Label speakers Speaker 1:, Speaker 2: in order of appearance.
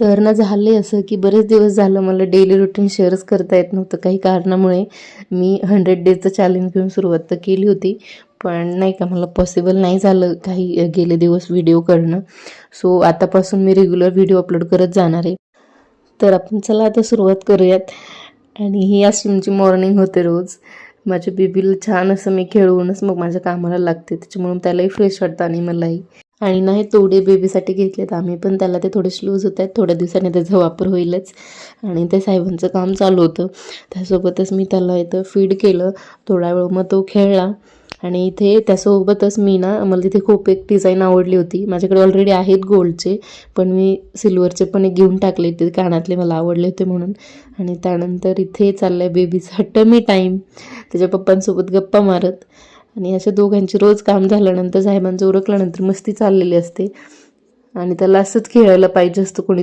Speaker 1: तर ना झाले असं की बरेच दिवस झालं मला डेली रुटीन शेअरच करता येत नव्हतं काही कारणामुळे. मी 100 डेजचं चॅलेंज घेऊन सुरुवात तर केली होती, पण नाही का मला पॉसिबल नाही झालं काही गेले दिवस व्हिडिओ करणं. सो आतापासून मी रेग्युलर व्हिडिओ अपलोड करत जाणार आहे. तर आपण चला आता सुरुवात करूयात. आणि ही अशी आमची मॉर्निंग होते रोज. माझ्या बेबीला छान असं मी खेळवूनच मग माझ्या कामाला लागते, त्याच्यामुळे त्यालाही फ्रेश वाटतं आणि मलाही. आणि नाही तोडे बेबीसाठी घेतलेत आम्ही, पण त्याला ते थोडेसे लूज होत आहेत, थोड्या दिवसांनी त्याचा वापर होईलच. आणि ते साहेबांचं काम चालू होतं, त्यासोबतच मी त्याला इथं फीड केलं. थोडा वेळ मग तो खेळला. आणि इथे त्यासोबतच मी ना, मला तिथे खूप एक डिझाईन आवडली होती. माझ्याकडे ऑलरेडी आहेत गोल्डचे, पण मी सिल्वरचे पण एक घेऊन टाकले, ते कानातले मला आवडले होते म्हणून. आणि त्यानंतर इथे चाललं आहे बेबीचा टमी टाईम, त्याच्या पप्पांसोबत गप्पा मारत. आणि अशा दोघांची रोज काम झाल्यानंतर साहेबांचं उरकल्यानंतर मस्ती चाललेली असते. आणि त्याला असंच खेळायला पाहिजे असतं कोणी